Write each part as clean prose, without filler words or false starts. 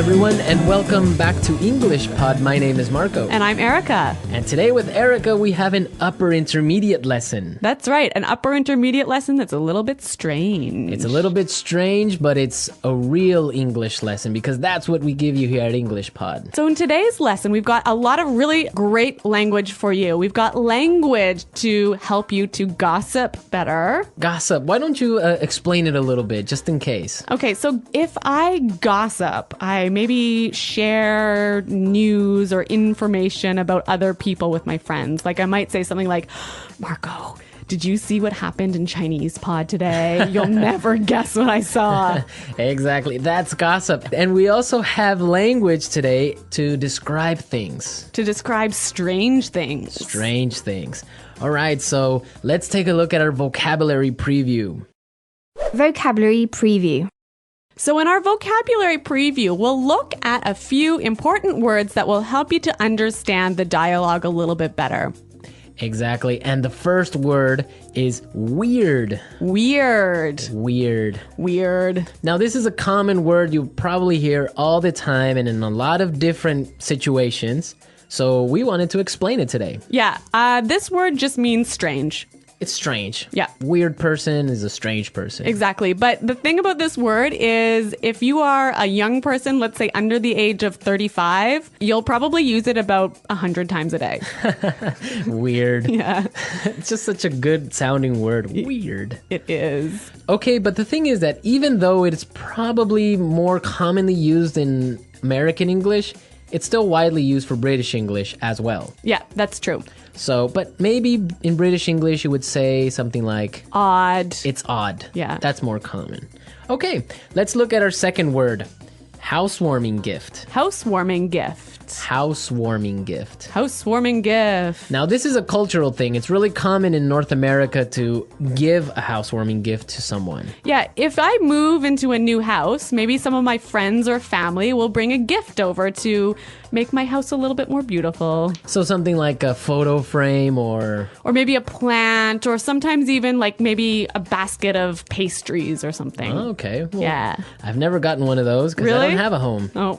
everyone, and welcome back to English Pod. My name is Marco. And I'm Erica. And today with Erica, we have an upper intermediate lesson. That's right, an upper intermediate lesson that's a little bit strange. It's a little bit strange, but it's a real English lesson because that's what we give you here at English Pod. So in today's lesson, we've got a lot of really great language for you. We've got language to help you to gossip better. Gossip. Why don't you explain it a little bit, just in case? Okay, so if I gossip, I maybe share news or information about other people with my friends. Like I might say something like, Marco, did you see what happened in Chinese pod today? You'll never guess what I saw. Exactly. That's gossip. And we also have language today to describe things. To describe strange things. Strange things. All right, so let's take a look at our vocabulary preview. Vocabulary preview. So in our vocabulary preview, we'll look at a few important words that will help you to understand the dialogue a little bit better. Exactly. And the first word is weird. Weird. Weird. Weird. Now, this is a common word you probably hear all the time and in a lot of different situations. So we wanted to explain it today. Yeah, this word just means strange. It's strange. Yeah. Weird person is a strange person. Exactly. But the thing about this word is if you are a young person, let's say under the age of 35, you'll probably use it about 100 times a day. Weird. Yeah. It's just such a good sounding word. Weird. It is. Okay, but the thing is that even though it's probably more commonly used in American English, it's still widely used for British English as well. Yeah, that's true. So, but maybe in British English, you would say something like... Odd. It's odd. Yeah. That's more common. Okay, let's look at our second word. Housewarming gift. Housewarming gift. Housewarming gift. Housewarming gift. Now, this is a cultural thing. It's really common in North America to give a housewarming gift to someone. Yeah, if I move into a new house, maybe some of my friends or family will bring a gift over to make my house a little bit more beautiful. So something like a photo frame or maybe a plant, or sometimes even like maybe a basket of pastries or something. Oh, okay. Well, yeah. I've never gotten one of those because Really? I don't have a home. Oh,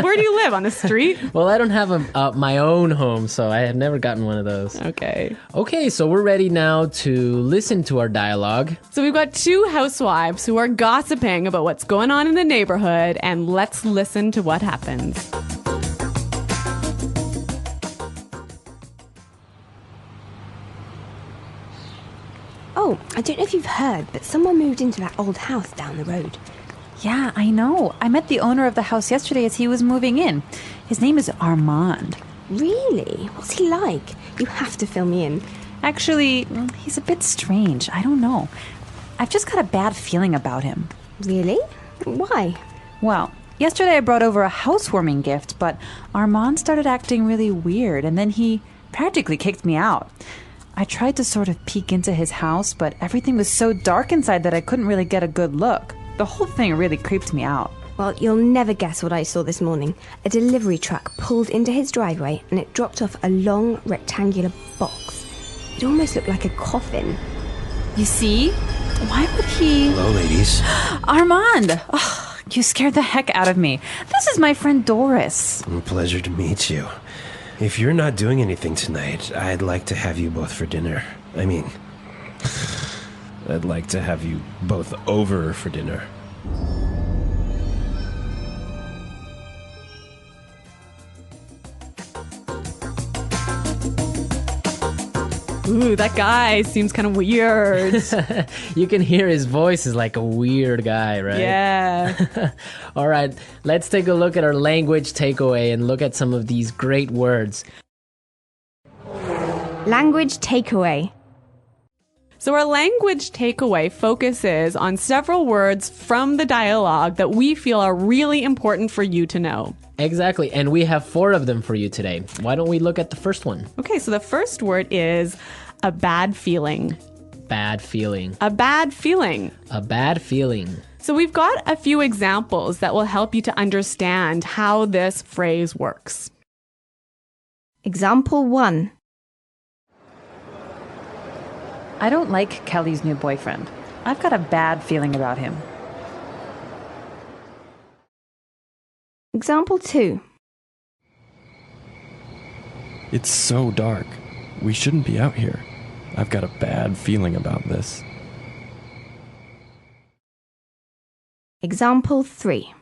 where do you live? On the street? Well, I don't have my own home, so I have never gotten one of those. Okay. Okay, so we're ready now to listen to our dialogue. So we've got two housewives who are gossiping about what's going on in the neighborhood, and let's listen to what happens. Oh, I don't know if you've heard, but someone moved into that old house down the road. Yeah, I know. I met the owner of the house yesterday as he was moving in. His name is Armand. Really? What's he like? You have to fill me in. Actually, he's a bit strange. I don't know. I've just got a bad feeling about him. Really? Why? Well, yesterday I brought over a housewarming gift, but Armand started acting really weird, and then he practically kicked me out. I tried to sort of peek into his house, but everything was so dark inside that I couldn't really get a good look. The whole thing really creeped me out. Well, you'll never guess what I saw this morning. A delivery truck pulled into his driveway and it dropped off a long rectangular box. It almost looked like a coffin. You see? Why would he... Hello, ladies. Armand! Oh, you scared the heck out of me. This is my friend Doris. Pleasure to meet you. If you're not doing anything tonight, I'd like to have you both for dinner. I mean, I'd like to have you both over for dinner. Ooh, that guy seems kind of weird. You can hear his voice is like a weird guy, right? Yeah. All right, let's take a look at our language takeaway and look at some of these great words. Language takeaway. So our language takeaway focuses on several words from the dialogue that we feel are really important for you to know. Exactly, and we have 4 of them for you today. Why don't we look at the first one? Okay, so the first word is a bad feeling. Bad feeling. A bad feeling. A bad feeling. So we've got a few examples that will help you to understand how this phrase works. Example 1. I don't like Kelly's new boyfriend. I've got a bad feeling about him. Example 2. It's so dark. We shouldn't be out here. I've got a bad feeling about this. Example 3.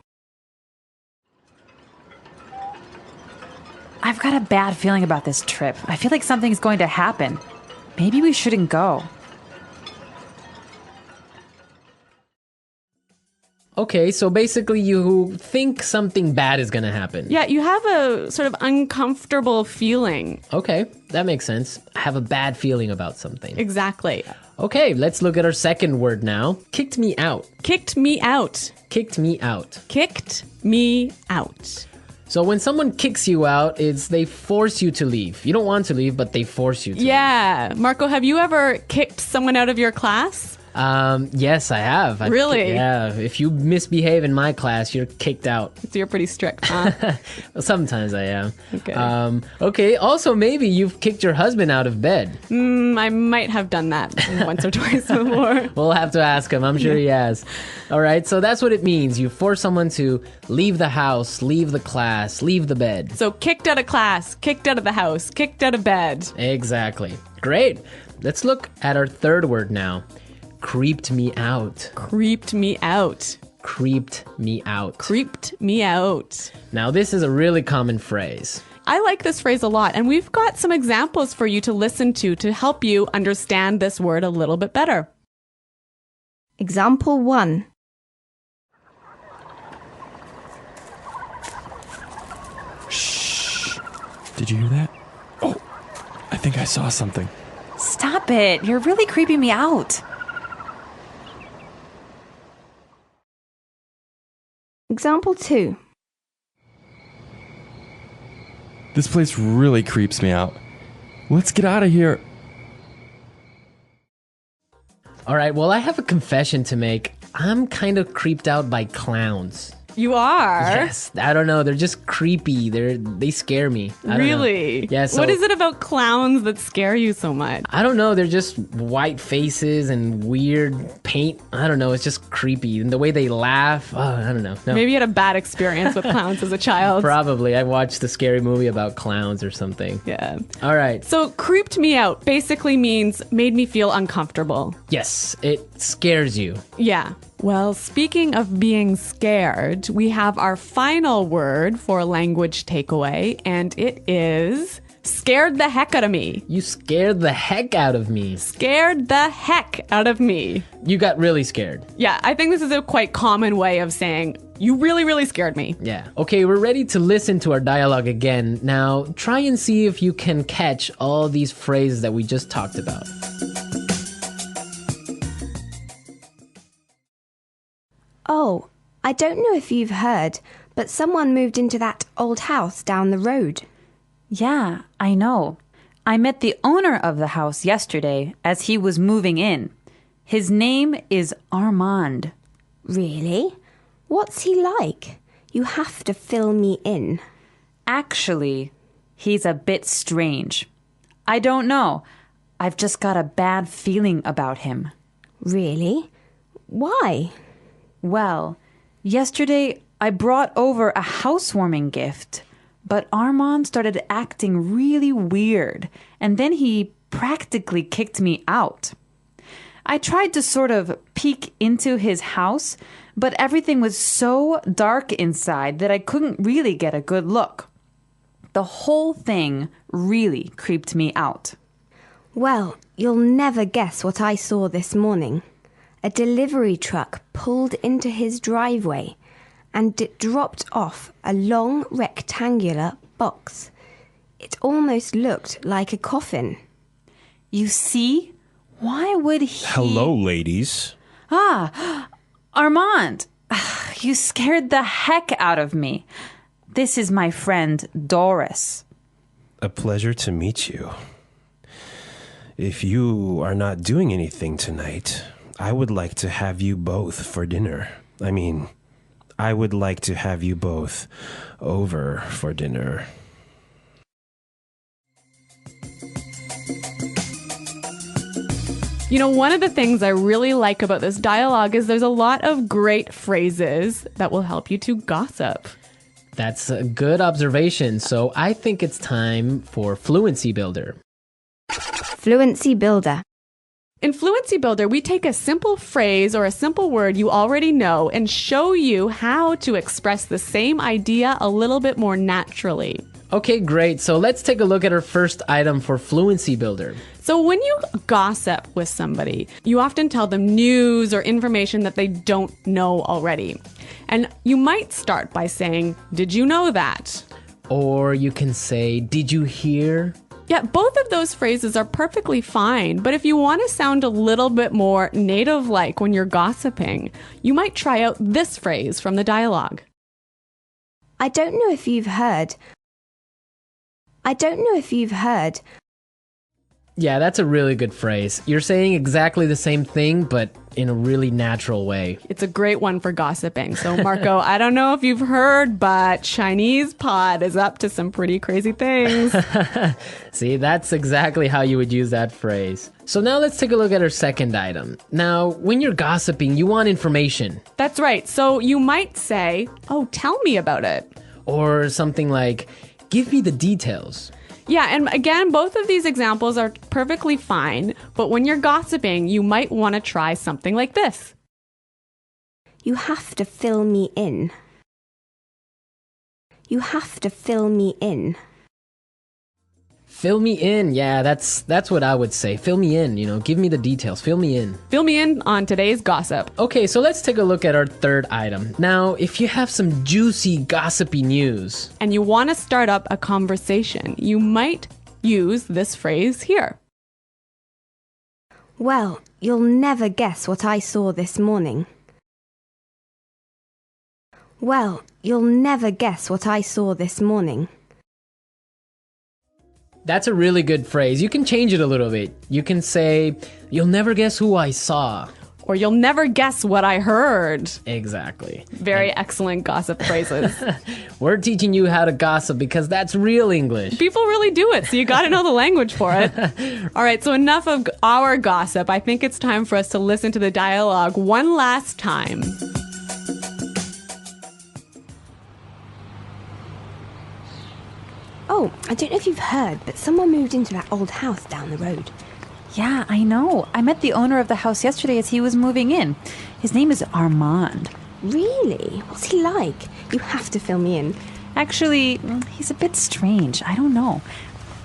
I've got a bad feeling about this trip. I feel like something's going to happen. Maybe we shouldn't go. Okay, so basically you think something bad is going to happen. Yeah, you have a sort of uncomfortable feeling. Okay, that makes sense. I have a bad feeling about something. Exactly. Okay, let's look at our second word now. Kicked me out. Kicked me out. Kicked me out. Kicked me out. So when someone kicks you out, it's they force you to leave. You don't want to leave, but they force you to Yeah. Marco, have you ever kicked someone out of your class? leave. Yes, I have. Really? Yeah. If you misbehave in my class, you're kicked out. So you're pretty strict, huh? Well, sometimes I am. Okay. Okay, also maybe you've kicked your husband out of bed. I might have done that once or twice before. We'll have to ask him. I'm sure he has. All right, so that's what it means. You force someone to leave the house, leave the class, leave the bed. So kicked out of class, kicked out of the house, kicked out of bed. Exactly. Great. Let's look at our third word now. Creeped me out. Creeped me out. Creeped me out. Creeped me out. Now, this is a really common phrase. I like this phrase a lot, and we've got some examples for you to listen to help you understand this word a little bit better. Example 1. Shh. Did you hear that? Oh, I think I saw something. Stop it. You're really creeping me out. Example 2. This place really creeps me out. Let's get out of here. All right, well, I have a confession to make. I'm kind of creeped out by clowns. You are? Yes, I don't know. They're just creepy. They scare me. I don't know. Really? Yeah. So, what is it about clowns that scare you so much? I don't know. They're just white faces and weird paint. I don't know. It's just creepy. And the way they laugh. Oh, I don't know. No. Maybe you had a bad experience with clowns as a child. Probably. I watched a scary movie about clowns or something. Yeah. All right. So creeped me out basically means made me feel uncomfortable. Yes, it scares you. Yeah. Well, speaking of being scared, we have our final word for language takeaway, and it is scared the heck out of me. You scared the heck out of me. Scared the heck out of me. You got really scared. Yeah, I think this is a quite common way of saying, you really, really scared me. Yeah. Okay, we're ready to listen to our dialogue again. Now, try and see if you can catch all these phrases that we just talked about. Oh, I don't know if you've heard, but someone moved into that old house down the road. Yeah, I know. I met the owner of the house yesterday as he was moving in. His name is Armand. Really? What's he like? You have to fill me in. Actually, he's a bit strange. I don't know. I've just got a bad feeling about him. Really? Why? Well, yesterday I brought over a housewarming gift, but Armand started acting really weird, and then he practically kicked me out. I tried to sort of peek into his house, but everything was so dark inside that I couldn't really get a good look. The whole thing really creeped me out. Well, you'll never guess what I saw this morning. A delivery truck pulled into his driveway and it dropped off a long rectangular box. It almost looked like a coffin. You see? Why would he... Hello, ladies. Armand! You scared the heck out of me. This is my friend, Doris. A pleasure to meet you. If you are not doing anything tonight, I would like to have you both for dinner. I would like to have you both over for dinner. You know, one of the things I really like about this dialogue is there's a lot of great phrases that will help you to gossip. That's a good observation. So I think it's time for Fluency Builder. Fluency Builder. In Fluency Builder, we take a simple phrase or a simple word you already know and show you how to express the same idea a little bit more naturally. Okay, great. So let's take a look at our first item for Fluency Builder. So when you gossip with somebody, you often tell them news or information that they don't know already. And you might start by saying, "Did you know that?" Or you can say, "Did you hear?" Yeah, both of those phrases are perfectly fine, but if you want to sound a little bit more native-like when you're gossiping, you might try out this phrase from the dialogue. I don't know if you've heard. Yeah, that's a really good phrase. You're saying exactly the same thing, but in a really natural way. It's a great one for gossiping. So, Marco, I don't know if you've heard, but Chinese Pod is up to some pretty crazy things. See, that's exactly how you would use that phrase. So now let's take a look at our second item. Now, when you're gossiping, you want information. That's right. So you might say, "Oh, tell me about it." Or something like, "Give me the details." Yeah, and again, both of these examples are perfectly fine, but when you're gossiping, you might want to try something like this. You have to fill me in. You have to fill me in. Fill me in. Yeah, that's what I would say. Fill me in, give me the details. Fill me in. Fill me in on today's gossip. Okay, so let's take a look at our third item. Now, if you have some juicy, gossipy news, And you want to start up a conversation, you might use this phrase here. Well, you'll never guess what I saw this morning. Well, you'll never guess what I saw this morning. that's a really good phrase. You can change it a little bit. You can say, "You'll never guess who I saw." Or "You'll never guess what I heard." Exactly. Very excellent gossip phrases. We're teaching you how to gossip because that's real English. People really do it, so you got to know the language for it. All right, so enough of our gossip. I think it's time for us to listen to the dialogue one last time. Oh, I don't know if you've heard, but someone moved into that old house down the road. Yeah, I know. I met the owner of the house yesterday as he was moving in. His name is Armand. Really? What's he like? You have to fill me in. Actually, he's a bit strange. I don't know.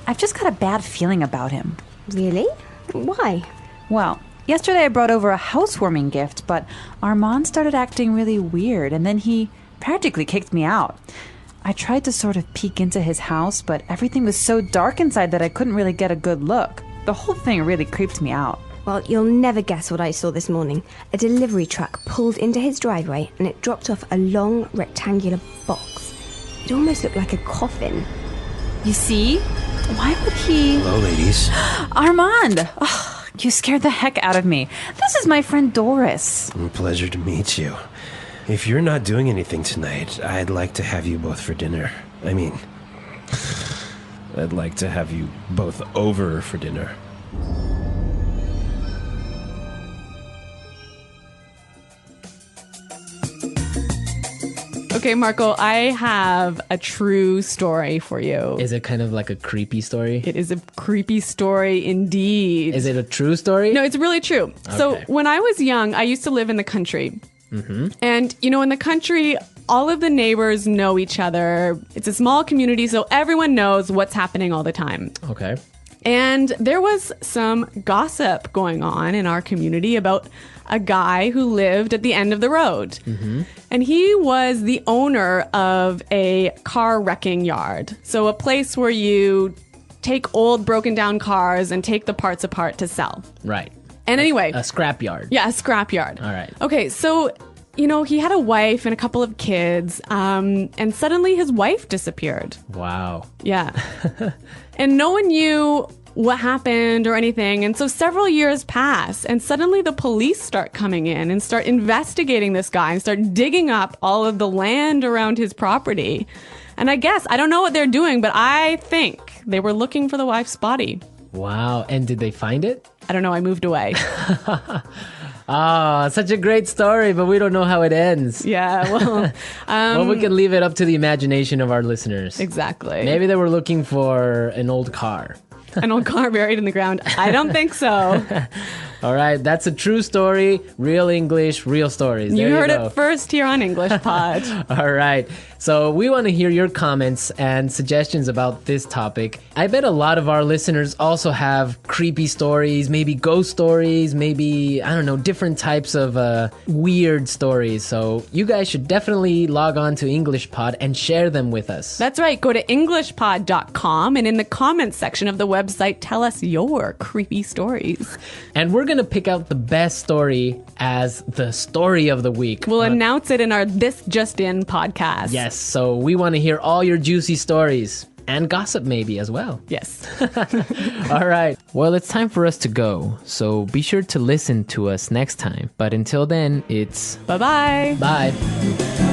I've just got a bad feeling about him. Really? Why? Well, yesterday I brought over a housewarming gift, but Armand started acting really weird, and then he practically kicked me out. I tried to sort of peek into his house, but everything was so dark inside that I couldn't really get a good look. The whole thing really creeped me out. Well, you'll never guess what I saw this morning. A delivery truck pulled into his driveway and it dropped off a long rectangular box. It almost looked like a coffin. You see? Why would he... Hello, ladies. Armand! Oh, you scared the heck out of me. This is my friend Doris. Pleasure to meet you. If you're not doing anything tonight, I'd like to have you both for dinner. I mean, I'd like to have you both over for dinner. Okay, Marco, I have a true story for you. Is it kind of like a creepy story? It is a creepy story indeed. Is it a true story? No, it's really true. So Okay. when I was young, I used to live in the country. Mm-hmm. And, in the country, all of the neighbors know each other. It's a small community, so everyone knows what's happening all the time. Okay. And there was some gossip going on in our community about a guy who lived at the end of the road. Mm-hmm. And he was the owner of a car wrecking yard. So a place where you take old broken down cars and take the parts apart to sell. Right. And anyway. A scrapyard. Yeah, a scrapyard. All right. Okay, so, he had a wife and a couple of kids, and suddenly his wife disappeared. Wow. Yeah. And no one knew what happened or anything. And so several years pass, and suddenly the police start coming in and start investigating this guy and start digging up all of the land around his property. And I don't know what they're doing, but I think they were looking for the wife's body. Wow. And did they find it? I don't know. I moved away. Ah, such a great story, but we don't know how it ends. Yeah, well, Well, we can leave it up to the imagination of our listeners. exactly. Maybe they were looking for an old car. An old car buried in the ground. I don't think so. All right, that's a true story. Real English, real stories. You There heard go. it first here on English Pod. All right. So we want to hear your comments and suggestions about this topic. I bet a lot of our listeners also have creepy stories, maybe ghost stories, maybe, I don't know, different types of weird stories. So you guys should definitely log on to English Pod and share them with us. That's right. Go to EnglishPod.com and in the comments section of the website, tell us your creepy stories. And we're going to pick out the best story as the story of the week. We'll announce it in our This Just In podcast. Yes, so we want to hear all your juicy stories and gossip maybe as well. Yes. All right. Well, it's time for us to go. So be sure to listen to us next time. But until then, it's Bye-bye. bye.